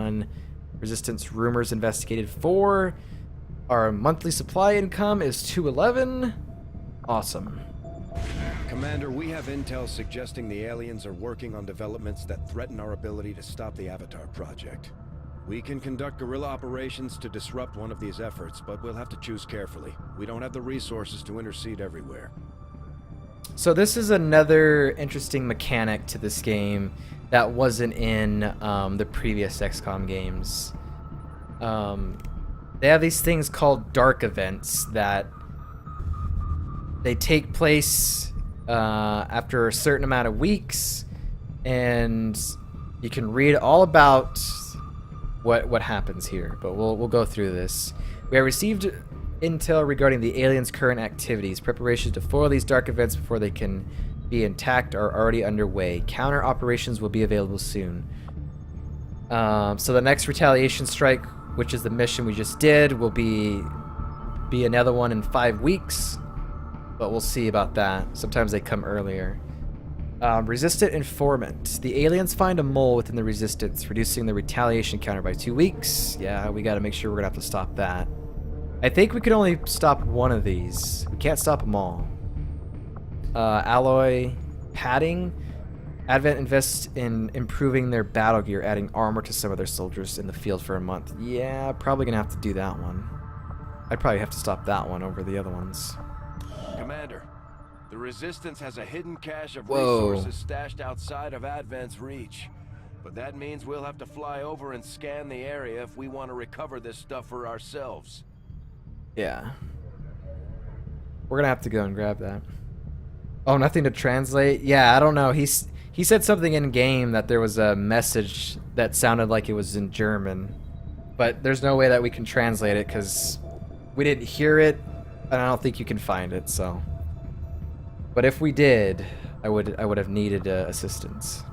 1. Resistance rumors investigated 4. Our monthly supply income is 211. Awesome. Commander, we have intel suggesting the aliens are working on developments that threaten our ability to stop the Avatar project. We can conduct guerrilla operations to disrupt one of these efforts, but we'll have to choose carefully. We don't have the resources to intercede everywhere. So this is another interesting mechanic to this game that wasn't in the previous XCOM games. They have these things called dark events that they take place after a certain amount of weeks, and you can read all about what happens here. But we'll go through this. We have received intel regarding the aliens' current activities. Preparations to foil these dark events before they can be intact are already underway. Counter operations will be available soon. So the next retaliation strike, which is the mission we just did, will be another one in 5 weeks. But we'll see about that. Sometimes they come earlier. Resistant informant. The aliens find a mole within the resistance, reducing the retaliation counter by 2 weeks. Yeah, we gotta make sure we're gonna have to stop that. I think we could only stop one of these. We can't stop them all. Alloy padding. Advent invests in improving their battle gear, adding armor to some of their soldiers in the field for a month. Yeah, probably gonna have to do that one. I'd probably have to stop that one over the other ones. Commander, the Resistance has a hidden cache of Whoa. resources stashed outside of Advent's reach. But that means we'll have to fly over and scan the area if we want to recover this stuff for ourselves. Yeah. We're gonna have to go and grab that. Oh, nothing to translate? Yeah, I don't know. He said something in game that there was a message that sounded like it was in German. But there's no way that we can translate it because we didn't hear it, and I don't think you can find it, so. But if we did, I would have needed assistance.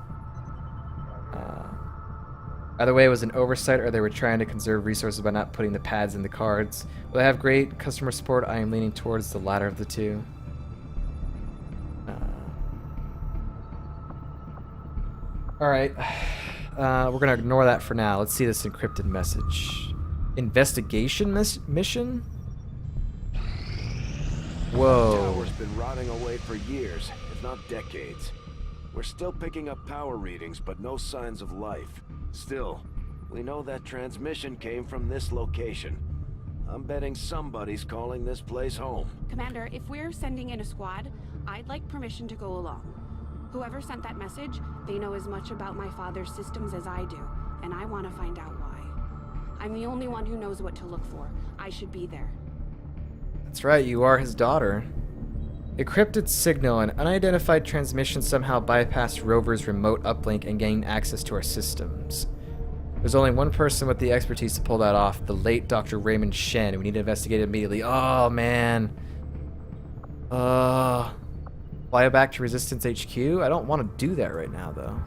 Either way, it was an oversight, or they were trying to conserve resources by not putting the pads in the cards. Will they have great customer support? I am leaning towards the latter of the two. Alright. We're going to ignore that for now. Let's see this encrypted message. Investigation mission? Whoa. The tower's been rotting away for years, if not decades. We're still picking up power readings, but no signs of life. Still, we know that transmission came from this location. I'm betting somebody's calling this place home. Commander, if we're sending in a squad, I'd like permission to go along. Whoever sent that message, they know as much about my father's systems as I do, and I want to find out why. I'm the only one who knows what to look for. I should be there. That's right, you are his daughter. Encrypted signal. An unidentified transmission somehow bypassed Rover's remote uplink and gained access to our systems. There's only one person with the expertise to pull that off, the late Dr. Raymond Shen. We need to investigate it immediately. Oh, man. Fly back to Resistance HQ? I don't want to do that right now, though.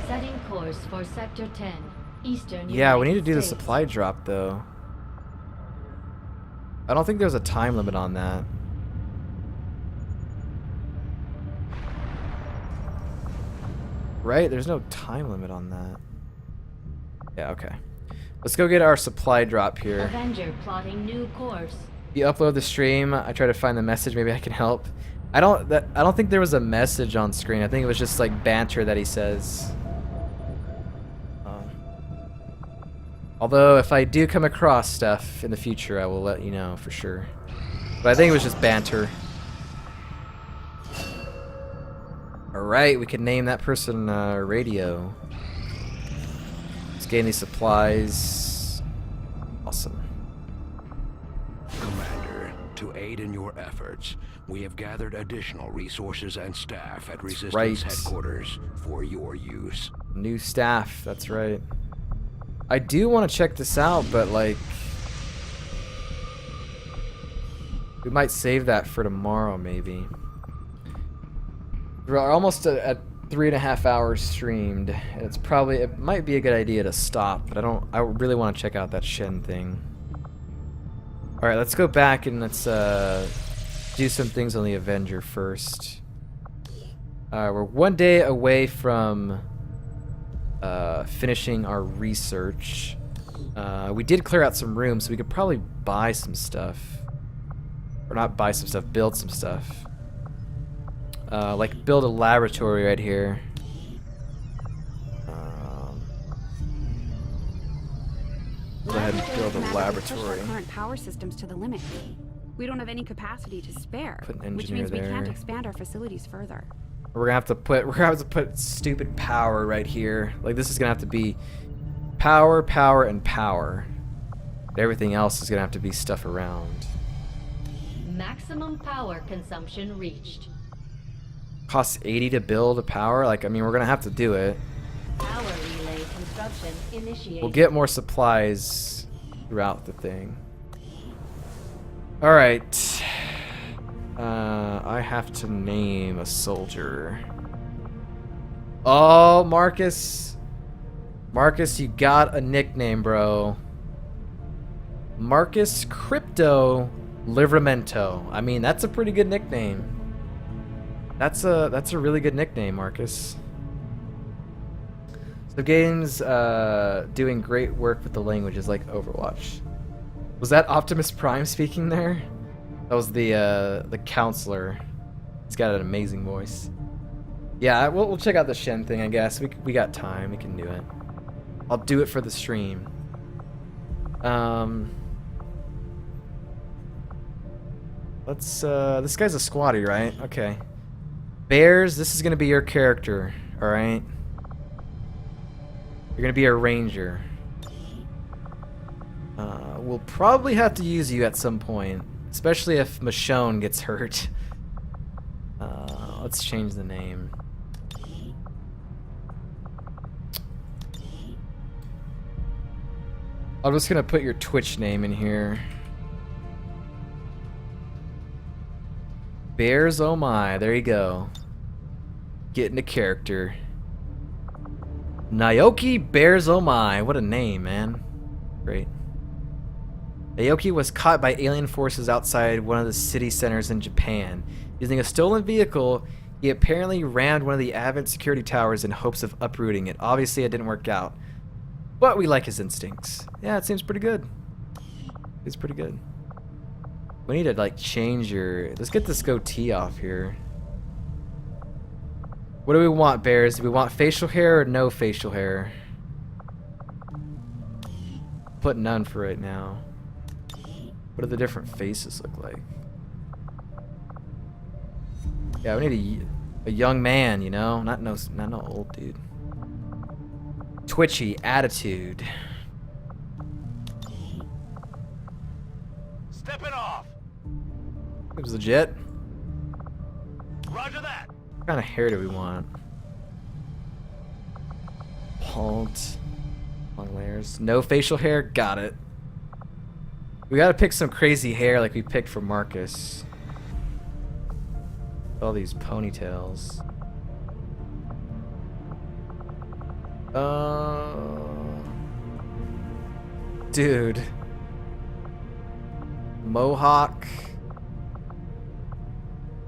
Setting course for Sector 10, Eastern Yeah, we need to United do the States. supply drop, though. I don't think there's a time limit on that. Right? There's no time limit on that. Yeah, okay. Let's go get our supply drop here. Avenger plotting new course. You upload the stream. I try to find the message. Maybe I can help. I don't think there was a message on screen. I think it was just like banter that he says. Although if I do come across stuff in the future, I will let you know for sure. But I think it was just banter. Alright, we can name that person Radio. Let's gain these supplies. Awesome. Commander, to aid in your efforts, we have gathered additional resources and staff at Resistance right. headquarters for your use. New staff, that's right. I do want to check this out, but like... we might save that for tomorrow, maybe. We're almost at 3.5 hours streamed. It might be a good idea to stop, but I really want to check out that Shen thing. Alright, let's go back and let's do some things on the Avenger first. We're 1 day away from finishing our research. We did clear out some rooms, so we could probably buy some stuff. Or not buy some stuff, build some stuff. Like build a laboratory right here. Go ahead and build a laboratory. Our current power systems to the limit. We don't have any capacity to spare, Put an which engineer means we can't there. expand our facilities further. We're gonna have to put stupid power right here. Like this is gonna have to be power, power, and power. Everything else is gonna have to be stuff around. Maximum power consumption reached. Costs 80 to build a power. Like I mean, we're gonna have to do it. Power relay construction initiated. We'll get more supplies throughout the thing. All right. I have to name a soldier. Oh, Marcus. Marcus, you got a nickname, bro. Marcus Crypto Livramento. I mean, that's a pretty good nickname. That's a really good nickname, Marcus. So games doing great work with the languages like Overwatch. Was that Optimus Prime speaking there? That was the counselor. He's got an amazing voice. Yeah, we'll check out the Shen thing, I guess. We got time. We can do it. I'll do it for the stream. Let's this guy's a squatty, right? Okay. Bears, this is gonna be your character, alright? You're gonna be a ranger. We'll probably have to use you at some point, especially if Michonne gets hurt. Let's change the name. I'm just gonna put your Twitch name in here. Bears, oh my, there you go. Getting a character. Naoki Bears, oh my, what a name, man. Great. Naoki was caught by alien forces outside one of the city centers in Japan. Using a stolen vehicle, he apparently rammed one of the Advent security towers in hopes of uprooting it. Obviously, it didn't work out. But we like his instincts. Yeah, it seems pretty good. It's pretty good. We need to, like, change your... Let's get this goatee off here. What do we want, Bears? Do we want facial hair or no facial hair? Put none for right now. What do the different faces look like? Yeah, we need a young man, you know? Not no old dude. Twitchy attitude. Step it off. It was legit. Roger that. What kind of hair do we want? Bald. Long layers. No facial hair? Got it. We gotta pick some crazy hair like we picked for Marcus. All these ponytails. Dude. Mohawk.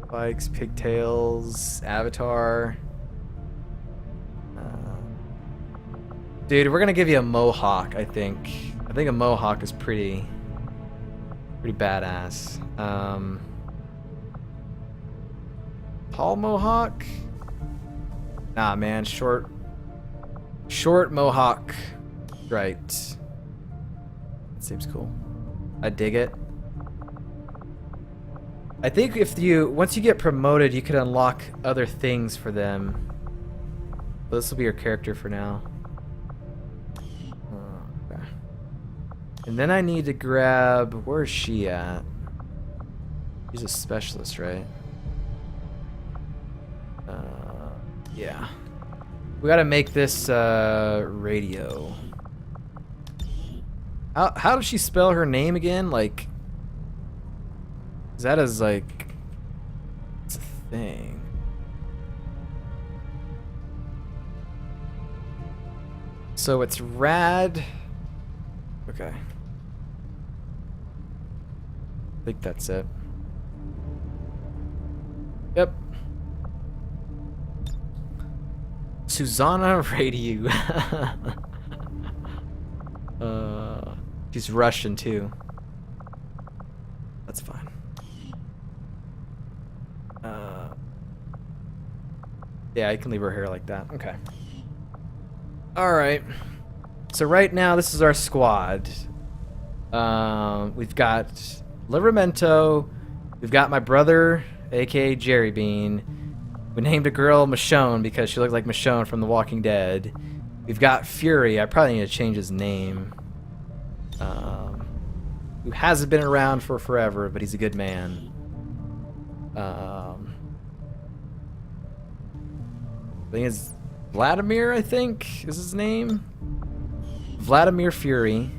Spikes, pigtails, avatar. Dude, we're gonna give you a mohawk, I think. I think a mohawk is pretty badass. Tall mohawk? Nah, man, short mohawk. Right. That seems cool. I dig it. I think once you get promoted, you can unlock other things for them. But this will be your character for now. Okay. And then I need to grab, where's she at? She's a specialist, right? Yeah. We gotta make this radio. How does she spell her name again? Like, that is like, it's a thing. So it's rad. Okay. I think that's it. Yep. Susanna Radu. She's Russian too. That's fine. Yeah, I can leave her hair like that. Okay. Alright. So right now, this is our squad. We've got Livermento. We've got my brother, aka Jerry Bean. We named a girl Michonne because she looked like Michonne from The Walking Dead. We've got Fury. I probably need to change his name. Who hasn't been around for forever, but he's a good man. I think it's Vladimir, I think, is his name. Vladimir Fury.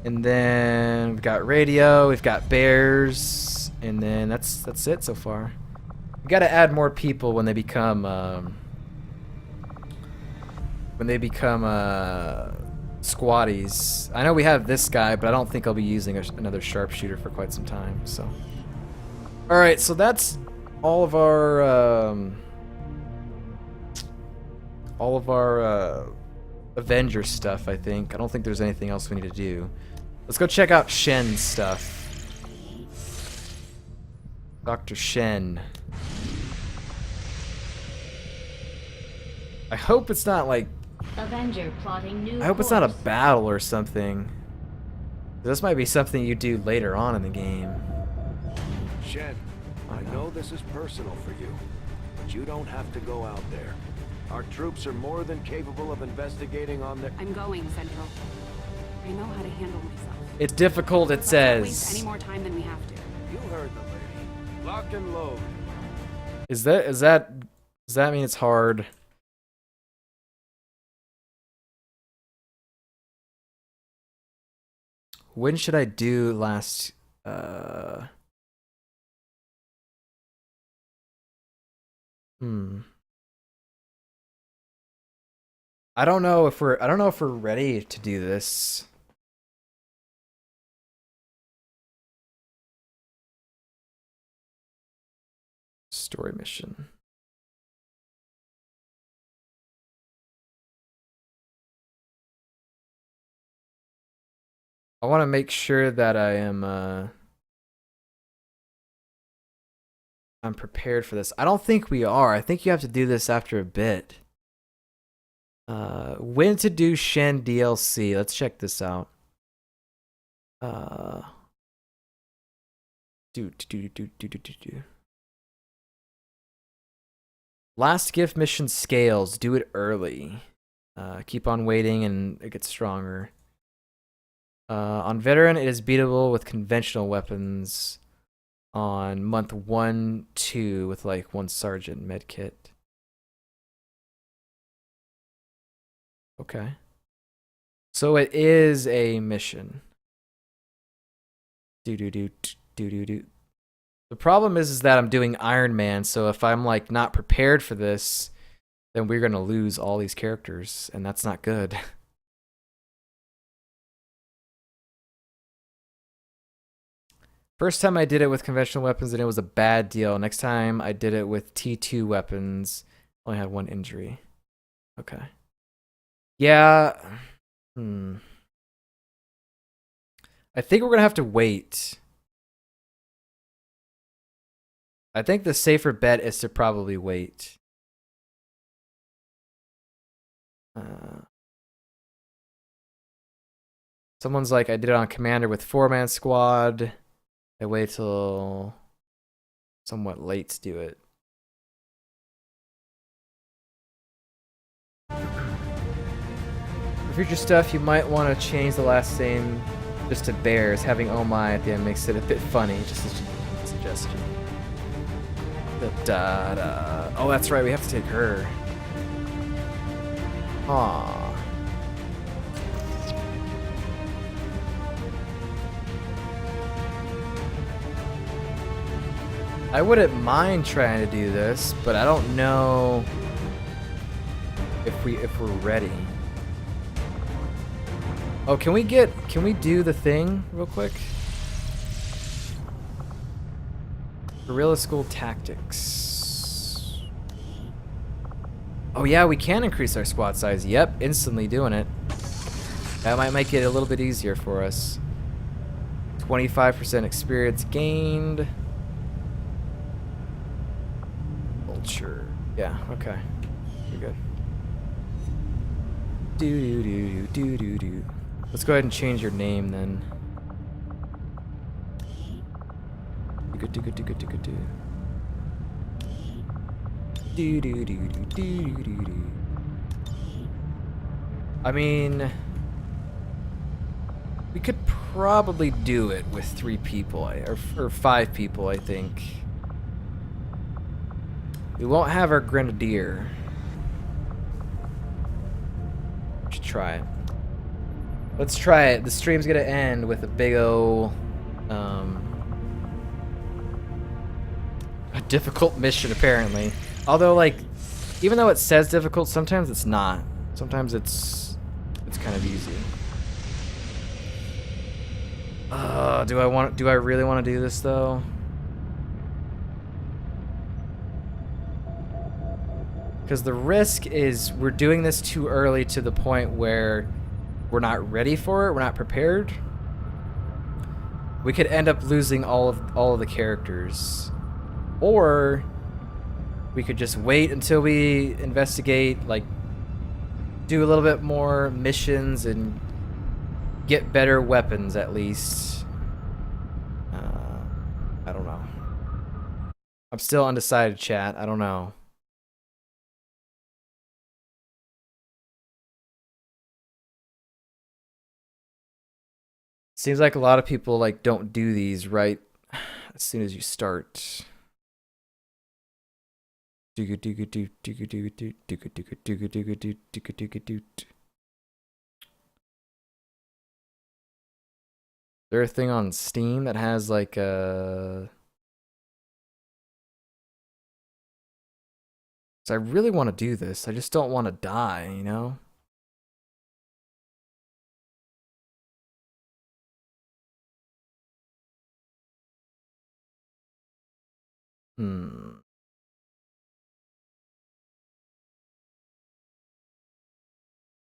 And then we've got Radio, we've got Bears, and then that's it so far. We gotta add more people when they become squatties. I know we have this guy, but I don't think I'll be using another sharpshooter for quite some time. So, all right, so that's all of our Avenger stuff. I think. I don't think there's anything else we need to do. Let's go check out Shen's stuff. Dr. Shen. I hope it's not like. Avenger plotting new I hope it's not a course. battle or something. This might be something you do later on in the game. Shen, I know this is personal for you, but you don't have to go out there. Our troops are more than capable of investigating on their... I'm going, Central. I know how to handle myself. It's difficult, it Let's not waste says. any more time than we have to. You heard the lady. Lock and load. Does that mean it's hard? When should I do last I don't know if we're ready to do this. Story mission. I want to make sure that I am I'm prepared for this. I don't think we are. I think you have to do this after a bit. When to do Shen DLC. Let's check this out. Do. Last gift mission scales. Do it early. Keep on waiting and it gets stronger. On veteran, it is beatable with conventional weapons. On month 1, 2 with like 1 sergeant medkit. Okay. So it is a mission. The problem is that I'm doing Iron Man, so if I'm like not prepared for this, then we're gonna lose all these characters, and that's not good. First time I did it with conventional weapons and it was a bad deal. Next time I did it with T2 weapons, only had 1 injury. Okay. Yeah. I think we're gonna have to wait. I think the safer bet is to probably wait. Someone's like, I did it on Commander with 4-man squad. I wait till somewhat late to do it. For future stuff, you might want to change the last name just to Bears. Having oh my at the end makes it a bit funny. Just a suggestion. Oh, that's right. We have to take her. Aww. I wouldn't mind trying to do this, but I don't know if we're ready. Oh, can we do the thing real quick? Guerrilla School Tactics. Oh yeah, we can increase our squad size. Yep, instantly doing it. That might make it a little bit easier for us. 25% experience gained. Vulture. Yeah, okay. You're good. Do do do do do do. Let's go ahead and change your name then. Do do do do do do do. Do do do do do do do. I mean, we could probably do it with 3 people, or 5 people, I think. We won't have our grenadier. We should try it. Let's try it. The stream's gonna end with a big ol' a difficult mission, apparently. Although, like, even though it says difficult, sometimes it's not. Sometimes it's kind of easy. Do I really want to do this though? Because the risk is we're doing this too early to the point where we're not ready for it, we're not prepared. We could end up losing all of the characters. Or we could just wait until we investigate, like do a little bit more missions and get better weapons at least. I don't know. I'm still undecided, chat. I don't know. Seems like a lot of people like don't do these right as soon as you start. Is there a thing on Steam that has like a... So I really want to do this. I just don't want to die, you know?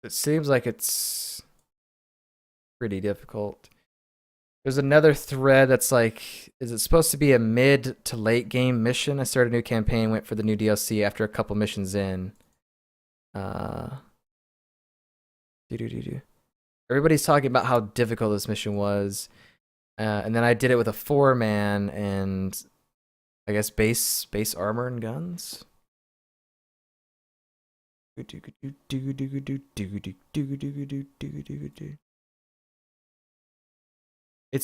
It seems like it's pretty difficult. There's another thread that's like, is it supposed to be a mid to late game mission? I started a new campaign, went for the new DLC after a couple missions in. Everybody's talking about how difficult this mission was. And then I did it with a 4-man and I guess base armor and guns. It's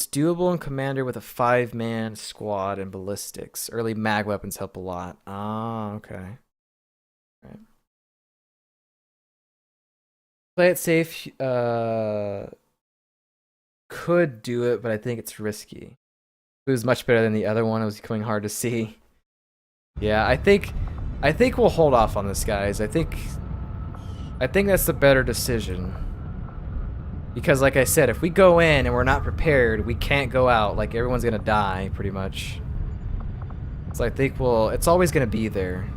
doable in Commander with a 5-man squad and ballistics. Early mag weapons help a lot. Ah, okay. All right. Play it safe. Could do it, but I think it's risky. It was much better than the other one. It was becoming hard to see. Yeah, I think we'll hold off on this, guys. I think that's the better decision. Because like I said, if we go in and we're not prepared, we can't go out. Like everyone's gonna die, pretty much. So I think it's always gonna be there.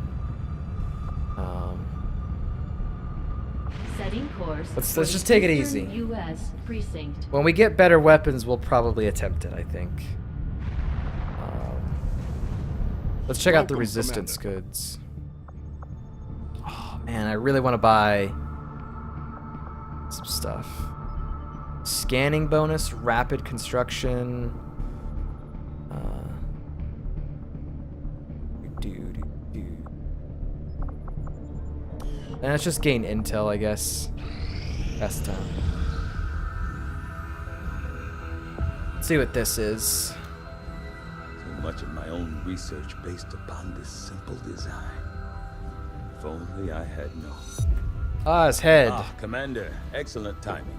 Setting course. Let's just take it easy. US precinct. When we get better weapons, we'll probably attempt it, I think. Let's check out the resistance goods. Oh man, I really want to buy some stuff. Scanning bonus, rapid construction. And let's just gain intel, I guess. Best time. Let's see what this is. So much of my own research based upon this simple design. If only I had known. Ah, his head. Commander, excellent timing.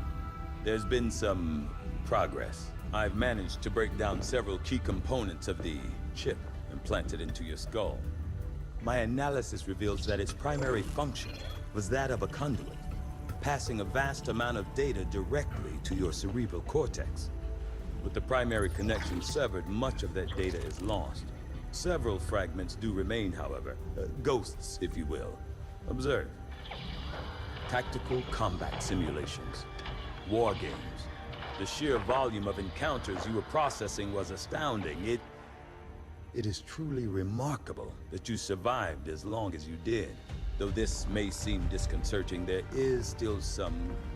There's been some progress. I've managed to break down several key components of the chip implanted into your skull. My analysis reveals that its primary function was that of a conduit, passing a vast amount of data directly to your cerebral cortex. With the primary connection severed, much of that data is lost. Several fragments do remain, however, ghosts, if you will. Observe. Tactical combat simulations. War games. The sheer volume of encounters you were processing was astounding. It is truly remarkable that you survived as long as you did. Though this may seem disconcerting, there is still some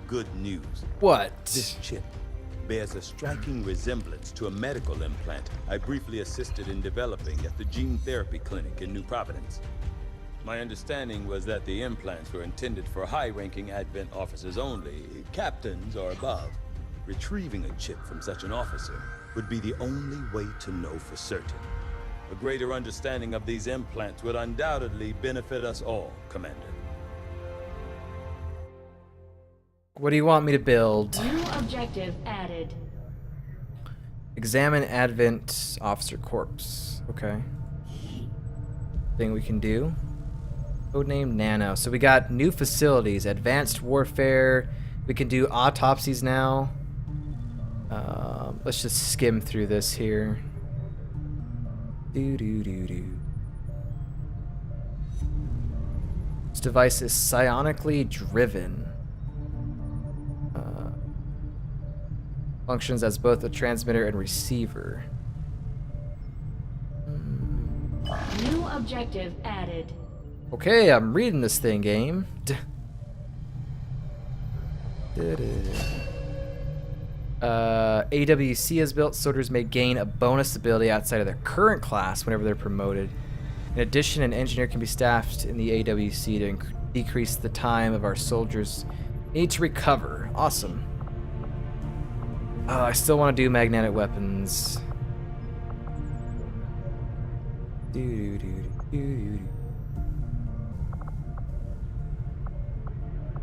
good news. What? This chip bears a striking resemblance to a medical implant I briefly assisted in developing at the gene therapy clinic in New Providence. My understanding was that the implants were intended for high-ranking Advent officers only, captains or above. Retrieving a chip from such an officer would be the only way to know for certain. A greater understanding of these implants would undoubtedly benefit us all, Commander. What do you want me to build? New objective added. Examine Advent Officer Corpse. Okay. Thing we can do. Codename Nano. So we got new facilities, advanced warfare. We can do autopsies now. Let's just skim through this here. This device is psionically driven. Functions as both a transmitter and receiver. New objective added. Okay, I'm reading this thing, game. AWC has built. Soldiers may gain a bonus ability outside of their current class whenever they're promoted. In addition, an engineer can be staffed in the AWC to decrease the time of our soldiers need to recover. Awesome. I still want to do magnetic weapons.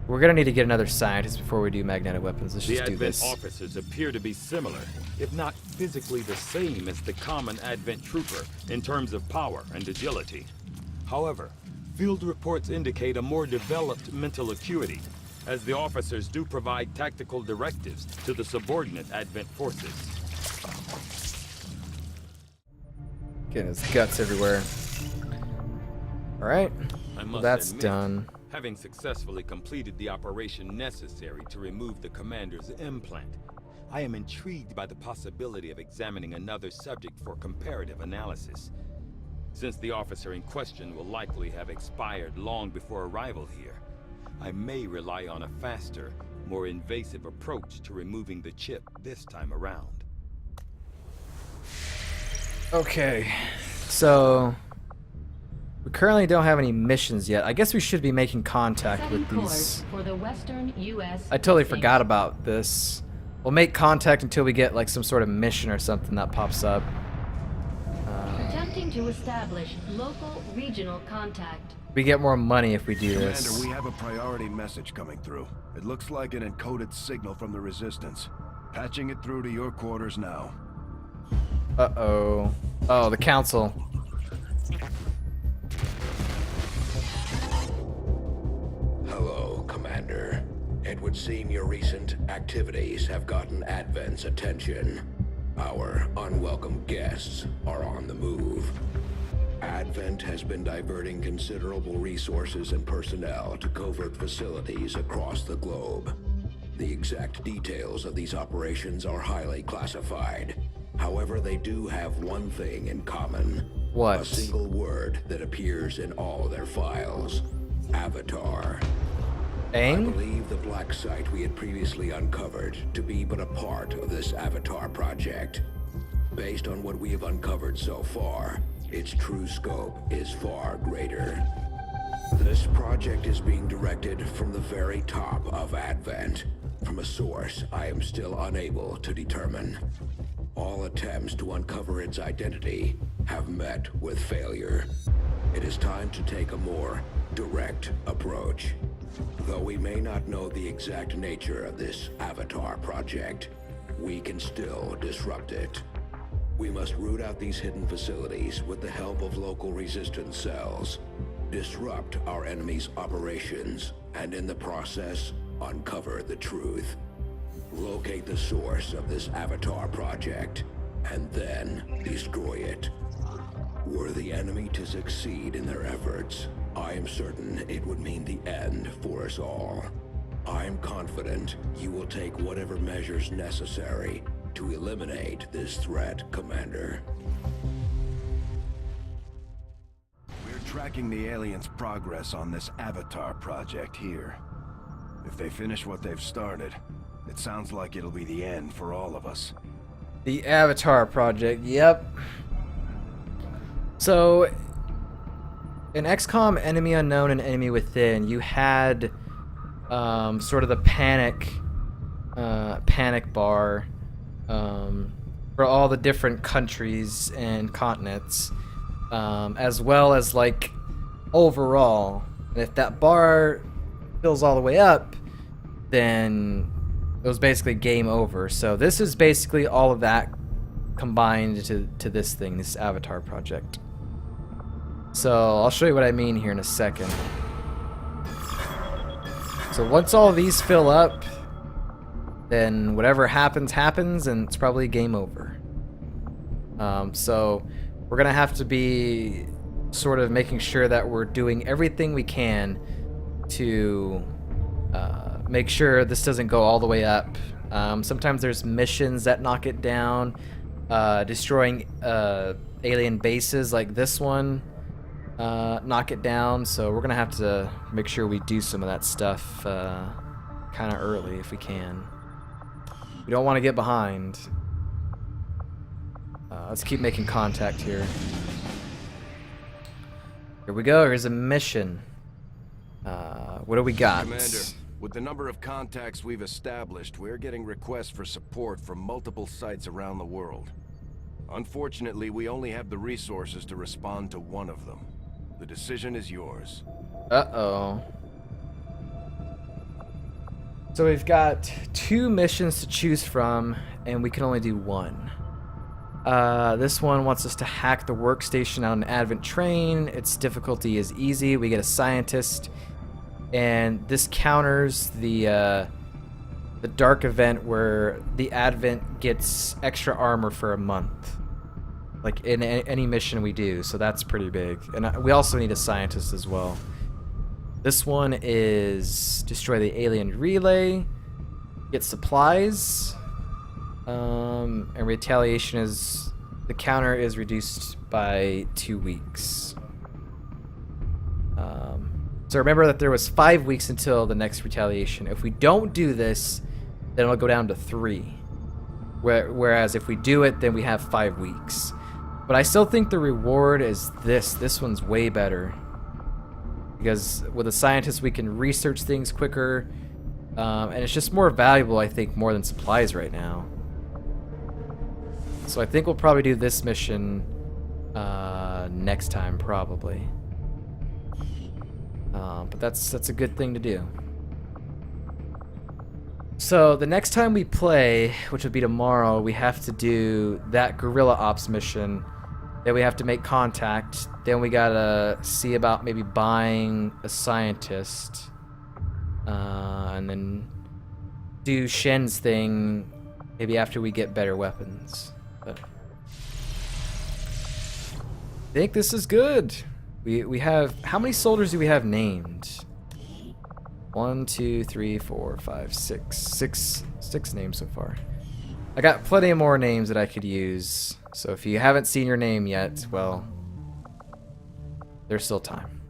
We're gonna need to get another scientist before we do magnetic weapons. Let's just do Advent this. officers appear to be similar, if not physically the same as the common Advent trooper in terms of power and agility. However, field reports indicate a more developed mental acuity, as the officers do provide tactical directives to the subordinate Advent forces. Getting his guts everywhere. Alright, I well, must that's admit, done. having successfully completed the operation necessary to remove the commander's implant, I am intrigued by the possibility of examining another subject for comparative analysis. Since the officer in question will likely have expired long before arrival here, I may rely on a faster, more invasive approach to removing the chip this time around. Okay, so we currently don't have any missions yet. I guess we should be making contact with Setting these. course for the Western U.S. I totally listing. forgot about this. We'll make contact until we get like some sort of mission or something that pops up. Attempting to establish local regional contact. We get more money if we do Commander, this. we have a priority message coming through. It looks like an encoded signal from the Resistance. Patching it through to your quarters now. Uh-oh. Oh, the Council. Hello, Commander. It would seem your recent activities have gotten Advent's attention. Our unwelcome guests are on the move. Advent has been diverting considerable resources and personnel to covert facilities across the globe. The exact details of these operations are highly classified. However, they do have one thing in common. What? A single word that appears in all their files. Avatar. I Aang? believe the black site we had previously uncovered to be but a part of this Avatar project. Based on what we have uncovered so far, its true scope is far greater. This project is being directed from the very top of Advent, from a source I am still unable to determine. All attempts to uncover its identity have met with failure. It is time to take a more direct approach. Though we may not know the exact nature of this Avatar project, we can still disrupt it. We must root out these hidden facilities with the help of local resistance cells, disrupt our enemy's operations, and in the process, uncover the truth. Locate the source of this Avatar project, and then destroy it. Were the enemy to succeed in their efforts, I am certain it would mean the end for us all. I'm confident you will take whatever measures necessary to eliminate this threat, Commander. We're tracking the aliens' progress on this Avatar project here. If they finish what they've started, it sounds like it'll be the end for all of us. The Avatar project, yep. So, in XCOM Enemy Unknown and Enemy Within, you had sort of the panic bar for all the different countries and continents, as well as like overall. And if that bar fills all the way up, then it was basically game over. So this is basically all of that combined to this thing, this Avatar project. So I'll show you what I mean here in a second. So once all of these fill up, then whatever happens, and it's probably game over. So we're gonna have to be sort of making sure that we're doing everything we can to make sure this doesn't go all the way up. Sometimes there's missions that knock it down, destroying alien bases like this one knock it down. So we're gonna have to make sure we do some of that stuff kind of early if we can. We don't want to get behind. Let's keep making contact here. Here we go. Here's a mission. What do we got? Commander, with the number of contacts we've established, we're getting requests for support from multiple sites around the world. Unfortunately, we only have the resources to respond to one of them. The decision is yours. Uh-oh. So we've got 2 missions to choose from, and we can only do one. This one wants us to hack the workstation on an Advent train. Its difficulty is easy. We get a scientist, and this counters the dark event where the Advent gets extra armor for a month, like in any mission we do. So that's pretty big, and we also need a scientist as well. This one is destroy the alien relay, get supplies, and retaliation is the counter is reduced by 2 weeks. So remember that there was 5 weeks until the next retaliation. If we don't do this, then it'll go down to 3. Whereas if we do it, then we have 5 weeks. But I still think the reward is this. This one's way better. Because with a scientist, we can research things quicker. And it's just more valuable, I think, more than supplies right now. So I think we'll probably do this mission next time, probably. But that's a good thing to do. So the next time we play, which will be tomorrow, we have to do that guerrilla ops mission. Then we have to make contact. Then we gotta see about maybe buying a scientist. And then do Shen's thing maybe after we get better weapons. But I think this is good. We have, how many soldiers do we have named? 1, 2, 3, 4, 5, 6. Six names so far. I got plenty of more names that I could use. So if you haven't seen your name yet, well, there's still time.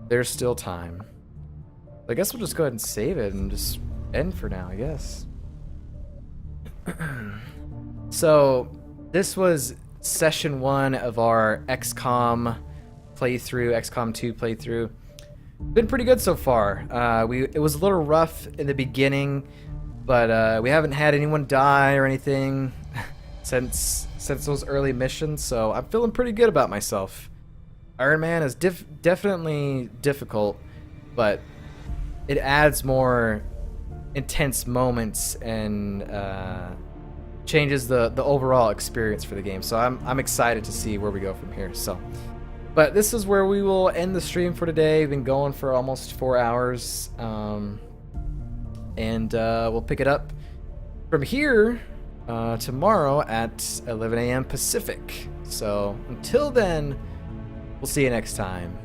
There's still time. I guess we'll just go ahead and save it and just end for now, I guess. So this was session 1 of our XCOM playthrough, XCOM 2 playthrough. Been pretty good so far. It was a little rough in the beginning, but we haven't had anyone die or anything since those early missions, so I'm feeling pretty good about myself. Iron Man is definitely difficult, but it adds more intense moments and changes the overall experience for the game. So I'm excited to see where we go from here. So, but this is where we will end the stream for today. We've been going for almost 4 hours, and we'll pick it up from here tomorrow at 11 a.m. Pacific. So until then, we'll see you next time.